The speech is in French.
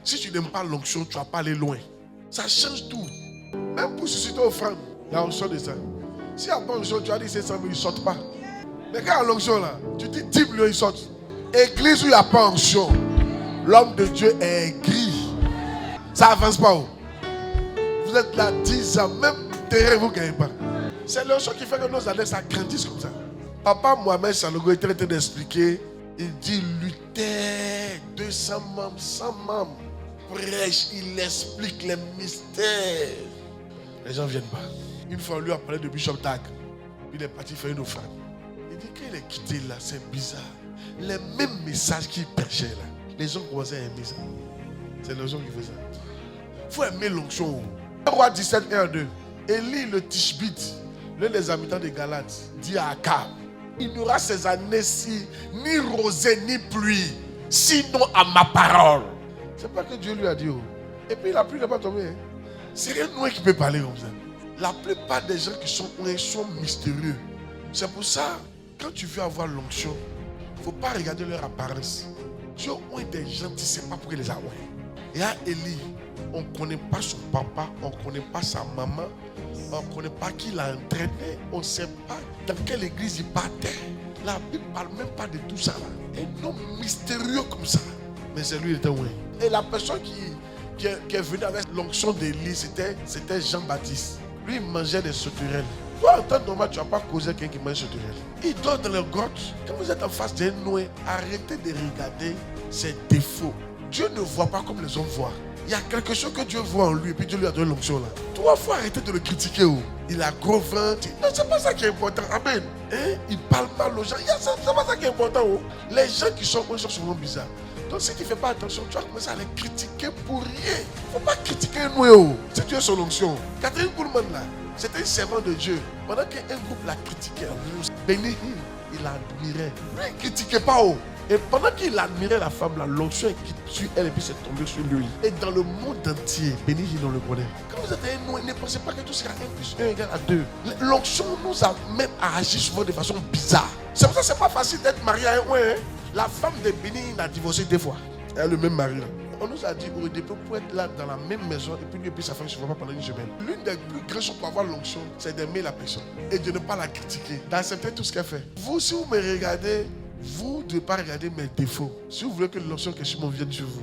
Si tu n'aimes pas l'onction, tu ne vas pas aller loin. Ça change tout. Même pour susciter aux femmes, il y a l'onction de ça. Si il n'y a pas l'onction, tu as dit 500 000, ils ne sortent pas. Mais quand il y a l'onction là, tu dis 10 millions, ils sortent. Église où il n'y a pas d'onction, l'homme de Dieu est gris. Ça n'avance pas. Oh. Vous êtes là 10 ans, même terrain, vous ne gagnez pas. C'est l'onction qui fait que nos années s'agrandissent comme ça. Papa Mohamed Sanogo était en train d'expliquer. Il dit Luther, 200 membres, 100 membres. Prêche, il explique les mystères. Les gens ne viennent pas. Une fois, on lui a parlé de Bishop Dag. Il est parti faire une offrande. Il dit qu'il est quitté là, c'est bizarre. Les mêmes messages qu'il prêchait là, les gens commençaient à aimer ça. C'est les gens qui font ça. Il faut aimer l'onction. Roi 17, 1, 2. Élie le Tishbite, l'un des habitants de Galate, dit à Akab, il n'y aura ces années-ci ni rosée ni pluie, sinon à ma parole. C'est pas que Dieu lui a dit. Oh. Et puis la pluie n'est pas tombée. Hein. C'est rien de nous qui peut parler comme ça. La plupart des gens qui sont mystérieux. C'est pour ça, quand tu veux avoir l'onction, il ne faut pas regarder leur apparence. Dieu a des gens, tu ne sais pas pourquoi il les a oués. Et à Élie, on ne connaît pas son papa, on ne connaît pas sa maman, on ne connaît pas qui l'a entraîné, on ne sait pas dans quelle église il partait. La Bible ne parle même pas de tout ça. Là. Un homme mystérieux comme ça. Mais c'est lui qui était oué. Et la personne qui est venue avec l'onction d'Élie, c'était Jean-Baptiste. Lui, il mangeait des sauterelles. Toi, en temps normal, tu ne vas pas causer quelqu'un qui mange des sauterelles. Il dort dans les grottes. Quand vous êtes en face d'un Noé, arrêtez de regarder ses défauts. Dieu ne voit pas comme les hommes voient. Il y a quelque chose que Dieu voit en lui et puis Dieu lui a donné l'onction là. Toi, il faut arrêter de le critiquer. Oh. Il a gros ventre. Non, c'est pas ça qui est important. Amen. Hein? Il parle mal aux gens. C'est pas ça qui est important. Oh. Les gens qui sont souvent bizarres. Donc si tu ne fais pas attention, tu vas commencer à les critiquer pour rien. Il ne faut pas critiquer nous. Oh. C'est Dieu son onction. Catherine Kuhlman là, c'était un servant de Dieu. Pendant qu'un groupe l'a critiqué, béni, il l'admirait. Lui, il ne critiquait pas. Oh. Et pendant qu'il admirait la femme, l'onction est qui tue elle et puis c'est tombé sur lui. Et dans le monde entier, béni, il le connaît. Quand vous êtes un nous, ne pensez pas que tout sera 1 plus 1 égale à 2. L'onction nous a même agi souvent de façon bizarre. C'est pour ça que ce n'est pas facile d'être marié à un ouin. Hein? La femme de Béni a divorcé 2 fois. Elle a le même mari là. On nous a dit au début pour être là dans la même maison et puis lui et puis sa femme ne se voient pas pendant une semaine. L'une des plus grandes choses pour avoir l'onction, c'est d'aimer la personne et de ne pas la critiquer, d'accepter tout ce qu'elle fait. Vous, si vous me regardez, vous ne devez pas regarder mes défauts. Si vous voulez que l'onction que je vienne sur vous,